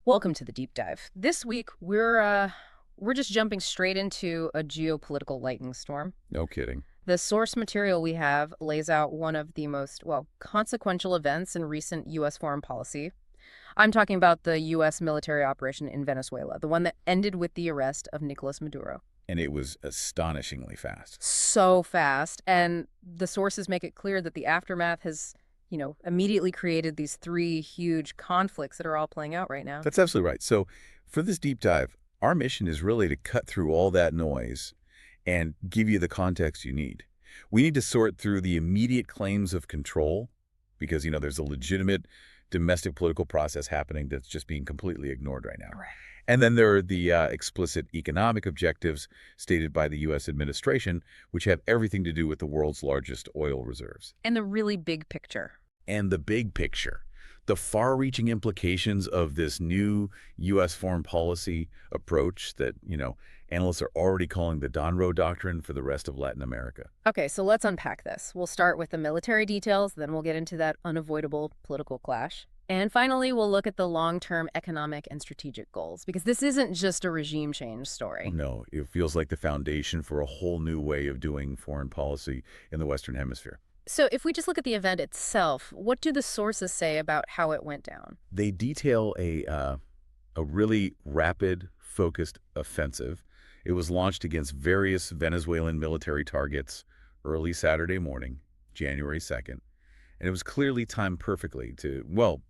Welcome to the deep dive. This week we're just jumping straight into a geopolitical lightning storm. No kidding. The source material we have lays out one of the most, consequential events in recent U.S. foreign policy. I'm talking about the U.S. military operation in Venezuela, the one that ended with the arrest of Nicolas Maduro. And it was astonishingly fast. So fast, and the sources make it clear that the aftermath has, immediately created these three huge conflicts that are all playing out right now. That's absolutely right. So for this deep dive, our mission is really to cut through all that noise and give you the context you need. We need to sort through the immediate claims of control because, there's a legitimate domestic political process happening that's just being completely ignored right now. Right. And then there are the explicit economic objectives stated by the U.S. administration, which have everything to do with the world's largest oil reserves. And the really big picture. And the big picture, the far-reaching implications of this new U.S. foreign policy approach that, analysts are already calling the Donroe Doctrine for the rest of Latin America. Okay, so let's unpack this. We'll start with the military details, then we'll get into that unavoidable political clash. And finally, we'll look at the long-term economic and strategic goals, because this isn't just a regime change story. No, it feels like the foundation for a whole new way of doing foreign policy in the Western Hemisphere. So if we just look at the event itself, what do the sources say about how it went down? They detail a really rapid, focused offensive. It was launched against various Venezuelan military targets early Saturday morning, January 2nd. And it was clearly timed perfectly to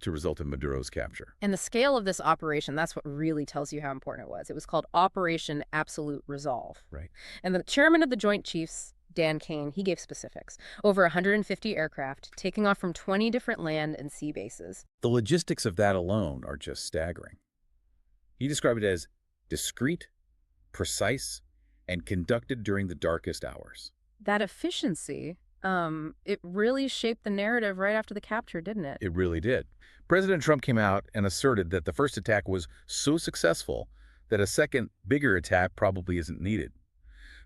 result in Maduro's capture. And the scale of this operation, that's what really tells you how important it was. It was called Operation Absolute Resolve. Right. And the chairman of the Joint Chiefs, Dan Kane, he gave specifics. Over 150 aircraft taking off from 20 different land and sea bases. The logistics of that alone are just staggering. He described it as discreet, precise, and conducted during the darkest hours. That efficiency, it really shaped the narrative right after the capture, didn't it? It really did. President Trump came out and asserted that the first attack was so successful that a second, bigger attack probably isn't needed.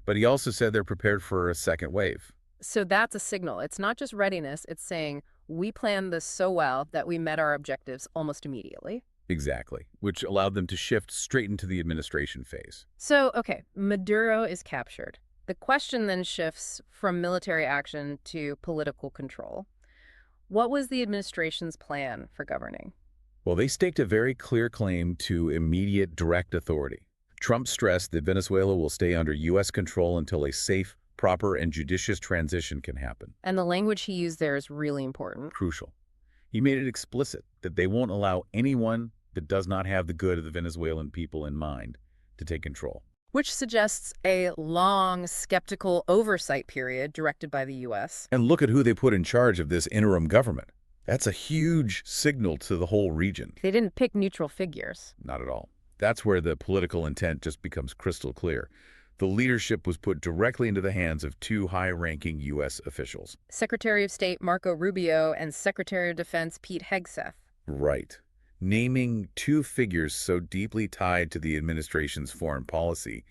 But he also said they're prepared for a second wave. So that's a signal. It's not just readiness. It's saying we planned this so well that we met our objectives almost immediately. Exactly, which allowed them to shift straight into the administration phase. So, okay, Maduro is captured. The question then shifts from military action to political control. What was the administration's plan for governing? Well, they staked a very clear claim to immediate direct authority. Trump stressed that Venezuela will stay under U.S. control until a safe, proper, and judicious transition can happen. And the language he used there is really important. Crucial. He made it explicit that they won't allow anyone that does not have the good of the Venezuelan people in mind to take control. Which suggests a long, skeptical oversight period directed by the U.S. And look at who they put in charge of this interim government. That's a huge signal to the whole region. They didn't pick neutral figures. Not at all. That's where the political intent just becomes crystal clear. The leadership was put directly into the hands of two high-ranking U.S. officials. Secretary of State Marco Rubio and Secretary of Defense Pete Hegseth. Right. Naming two figures so deeply tied to the administration's foreign policy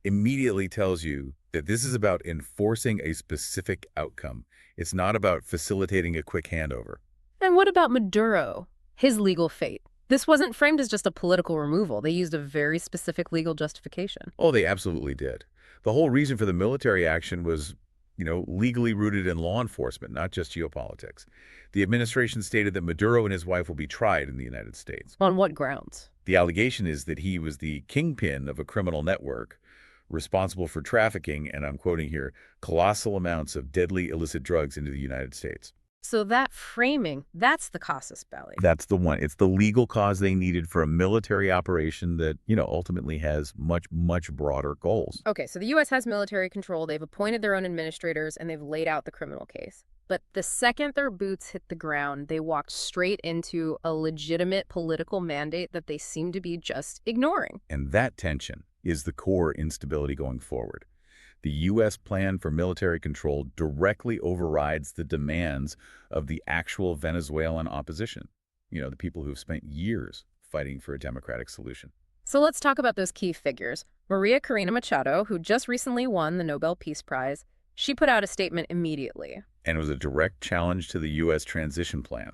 immediately tells you that this is about enforcing a specific outcome. It's not about facilitating a quick handover. And what about Maduro? His legal fate? This wasn't framed as just a political removal. They used a very specific legal justification. Oh, they absolutely did. The whole reason for the military action was, legally rooted in law enforcement, not just geopolitics. The administration stated that Maduro and his wife will be tried in the United States. On what grounds? The allegation is that he was the kingpin of a criminal network responsible for trafficking, and I'm quoting here, colossal amounts of deadly illicit drugs into the United States. So that framing, that's the casus belli. That's the one. It's the legal cause they needed for a military operation that, ultimately has much, much broader goals. Okay, so the U.S. has military control. They've appointed their own administrators, and they've laid out the criminal case. But the second their boots hit the ground, they walked straight into a legitimate political mandate that they seem to be just ignoring. And that tension is the core instability going forward. The U.S. plan for military control directly overrides the demands of the actual Venezuelan opposition, the people who've spent years fighting for a democratic solution. So let's talk about those key figures. Maria Corina Machado, who just recently won the Nobel Peace Prize, she put out a statement immediately. And it was a direct challenge to the U.S. transition plan.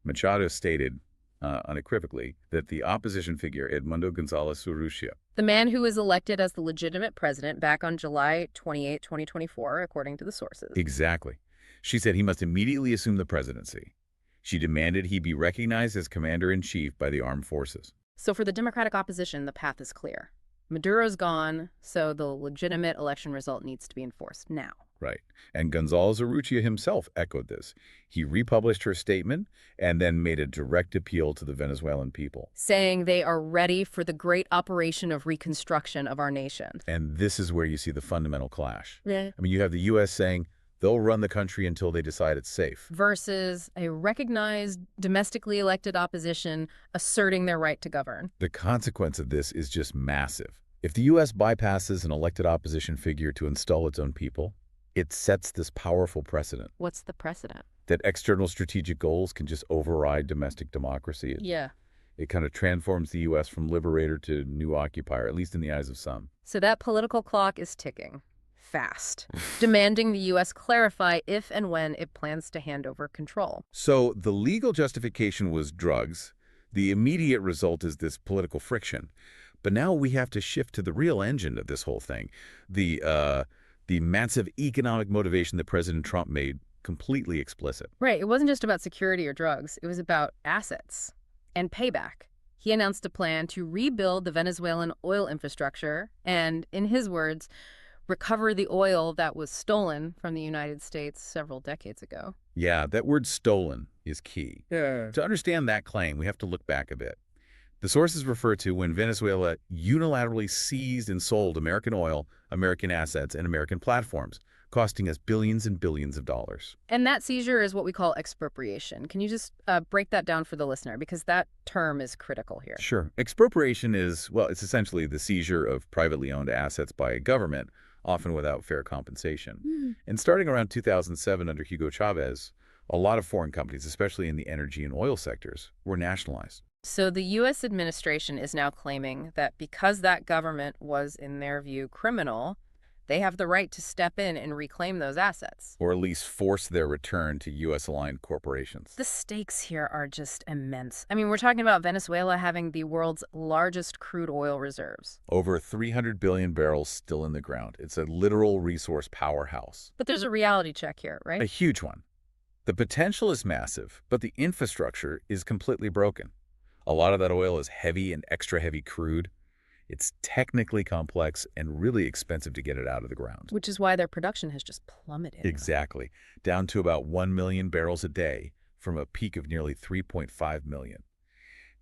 Machado stated, unequivocally, that the opposition figure, Edmundo González Urrutia, The man who was elected as the legitimate president back on July 28, 2024, according to the sources. exactly. She said he must immediately assume the presidency. She demanded he be recognized as commander-in-chief by the armed forces. So for the Democratic opposition, the path is clear. Maduro's gone, so the legitimate election result needs to be enforced now. Right. And González Urrutia himself echoed this. He republished her statement and then made a direct appeal to the Venezuelan people. Saying they are ready for the great operation of reconstruction of our nation. And this is where you see the fundamental clash. Yeah. I mean, you have the U.S. saying they'll run the country until they decide it's safe. Versus a recognized, domestically elected opposition asserting their right to govern. The consequence of this is just massive. If the U.S. bypasses an elected opposition figure to install its own people, it sets this powerful precedent What's the precedent? that external strategic goals can just override domestic democracy. Yeah. It kind of transforms the U.S. from liberator to new occupier, at least in the eyes of some. So that political clock is ticking. Fast. Demanding the U.S. clarify if and when it plans to hand over control. So the legal justification was drugs. The immediate result is this political friction. But now we have to shift to the real engine of this whole thing, the massive economic motivation that President Trump made completely explicit. Right. It wasn't just about security or drugs. It was about assets and payback. He announced a plan to rebuild the Venezuelan oil infrastructure and, in his words, recover the oil that was stolen from the United States several decades ago. Yeah, that word stolen is key. Yeah. To understand that claim, we have to look back a bit. The sources refer to when Venezuela unilaterally seized and sold American oil, American assets, and American platforms, costing us billions and billions of dollars. And that seizure is what we call expropriation. Can you just break that down for the listener? Because that term is critical here. Sure. Expropriation is, well, it's essentially the seizure of privately owned assets by a government, often without fair compensation. And starting around 2007 under Hugo Chavez, a lot of foreign companies, especially in the energy and oil sectors, were nationalized. So the U.S. administration is now claiming that because that government was, in their view, criminal, they have the right to step in and reclaim those assets. Or at least force their return to U.S.-aligned corporations. The stakes here are just immense. I mean, we're talking about Venezuela having the world's largest crude oil reserves. Over 300 billion barrels still in the ground. It's a literal resource powerhouse. But there's a reality check here, right? A huge one. The potential is massive, but the infrastructure is completely broken. A lot of that oil is heavy and extra heavy crude. It's technically complex and really expensive to get it out of the ground. Which is why their production has just plummeted. Exactly. Down to about 1 million barrels a day from a peak of nearly 3.5 million.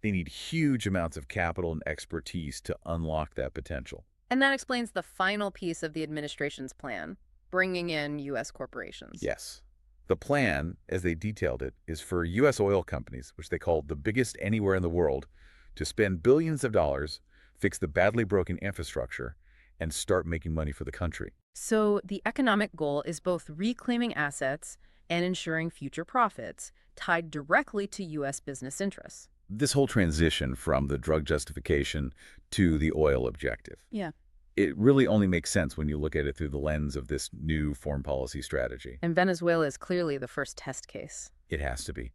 They need huge amounts of capital and expertise to unlock that potential. And that explains the final piece of the administration's plan, bringing in U.S. corporations. Yes. The plan, as they detailed it, is for U.S. oil companies, which they called the biggest anywhere in the world, to spend billions of dollars, fix the badly broken infrastructure, and start making money for the country. So the economic goal is both reclaiming assets and ensuring future profits tied directly to U.S. business interests. This whole transition from the drug justification to the oil objective. Yeah. It really only makes sense when you look at it through the lens of this new foreign policy strategy. And Venezuela is clearly the first test case. It has to be.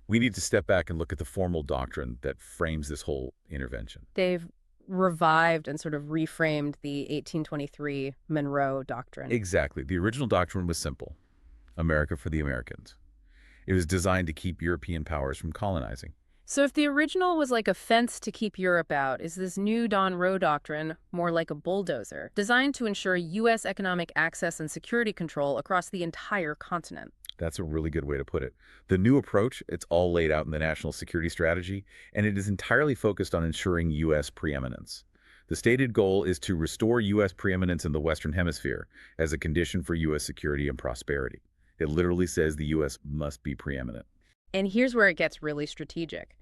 We need to step back and look at the formal doctrine that frames this whole intervention. They've revived and sort of reframed the 1823 Monroe Doctrine. Exactly. The original doctrine was simple. America for the Americans. It was designed to keep European powers from colonizing. So if the original was like a fence to keep Europe out, is this new Donroe Doctrine more like a bulldozer, designed to ensure U.S. economic access and security control across the entire continent? That's a really good way to put it. The new approach, it's all laid out in the national security strategy, and it is entirely focused on ensuring U.S. preeminence. The stated goal is to restore U.S. preeminence in the Western Hemisphere as a condition for U.S. security and prosperity. It literally says the U.S. must be preeminent. And here's where it gets really strategic.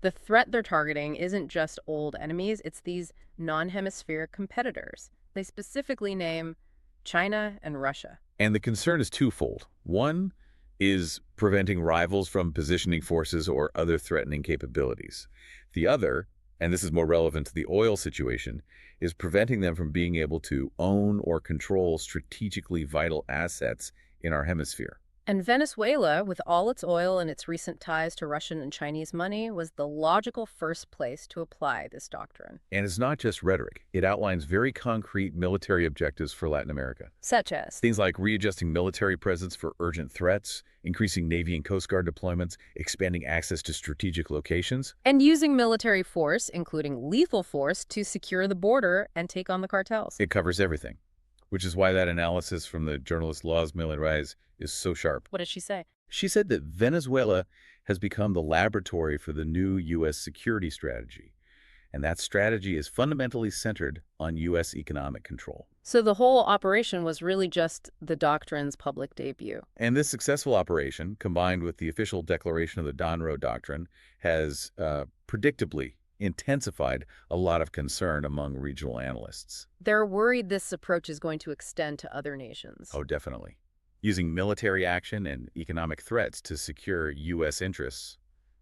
The threat they're targeting isn't just old enemies, it's these non-hemispheric competitors. They specifically name China and Russia. And the concern is twofold. One is preventing rivals from positioning forces or other threatening capabilities. The other, and this is more relevant to the oil situation, is preventing them from being able to own or control strategically vital assets in our hemisphere. And Venezuela, with all its oil and its recent ties to Russian and Chinese money, was the logical first place to apply this doctrine. And it's not just rhetoric. It outlines very concrete military objectives for Latin America. Such as Things like readjusting military presence for urgent threats, increasing Navy and Coast Guard deployments, expanding access to strategic locations. and using military force, including lethal force, to secure the border and take on the cartels. It covers everything, which is why that analysis from the journalist Laws Millerrais is so sharp. What does she say? She said that Venezuela has become the laboratory for the new U.S. security strategy, and that strategy is fundamentally centered on U.S. economic control. So the whole operation was really just the doctrine's public debut. And this successful operation, combined with the official declaration of the Donroe Doctrine, has predictably intensified a lot of concern among regional analysts. They're worried this approach is going to extend to other nations. Oh, definitely. Using military action and economic threats to secure U.S. interests,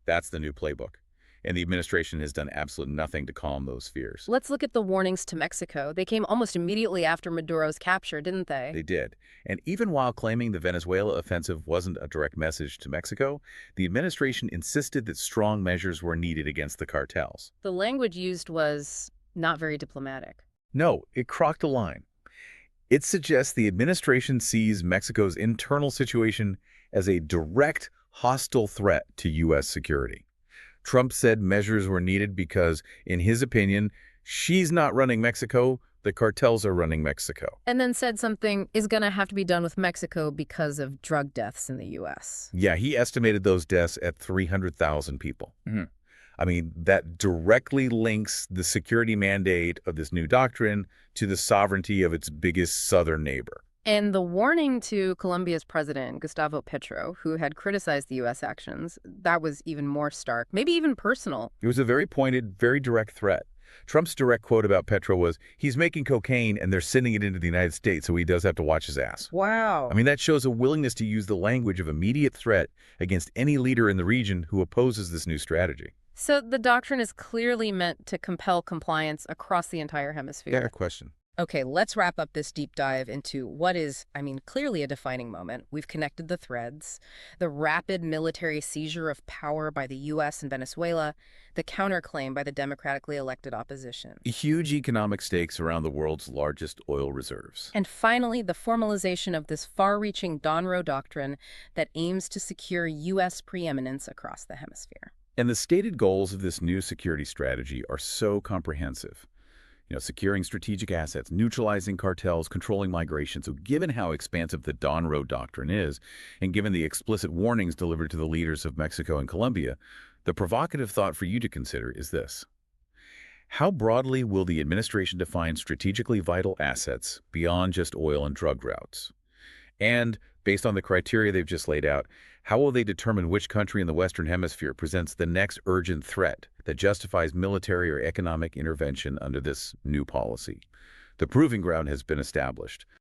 that's the new playbook. And the administration has done absolutely nothing to calm those fears. Let's look at the warnings to Mexico. They came almost immediately after Maduro's capture, didn't they? They did. And even while claiming the Venezuela offensive wasn't a direct message to Mexico, the administration insisted that strong measures were needed against the cartels. The language used was not very diplomatic. No, it crossed a line. It suggests the administration sees Mexico's internal situation as a direct, hostile threat to U.S. security. Trump said measures were needed because, in his opinion, she's not running Mexico, the cartels are running Mexico. And then said something is going to have to be done with Mexico because of drug deaths in the U.S. Yeah, he estimated those deaths at 300,000 people. I mean, that directly links the security mandate of this new doctrine to the sovereignty of its biggest southern neighbor. And the warning to Colombia's president, Gustavo Petro, who had criticized the U.S. actions, that was even more stark, maybe even personal. It was a very pointed, very direct threat. Trump's direct quote about Petro was, he's making cocaine and they're sending it into the United States, so he does have to watch his ass. Wow. I mean, that shows a willingness to use the language of immediate threat against any leader in the region who opposes this new strategy. So the doctrine is clearly meant to compel compliance across the entire hemisphere. Yeah, question. Okay, let's wrap up this deep dive into what is, clearly a defining moment. We've connected the threads: the rapid military seizure of power by the U.S. and Venezuela, the counterclaim by the democratically elected opposition. Huge economic stakes around the world's largest oil reserves. And finally, the formalization of this far-reaching Donroe Doctrine that aims to secure U.S. preeminence across the hemisphere. And the stated goals of this new security strategy are so comprehensive. Securing strategic assets, neutralizing cartels, controlling migration. So given how expansive the Donroe Doctrine is, and given the explicit warnings delivered to the leaders of Mexico and Colombia, the provocative thought for you to consider is this. How broadly will the administration define strategically vital assets beyond just oil and drug routes? And, based on the criteria they've just laid out, how will they determine which country in the Western Hemisphere presents the next urgent threat that justifies military or economic intervention under this new policy? The proving ground has been established.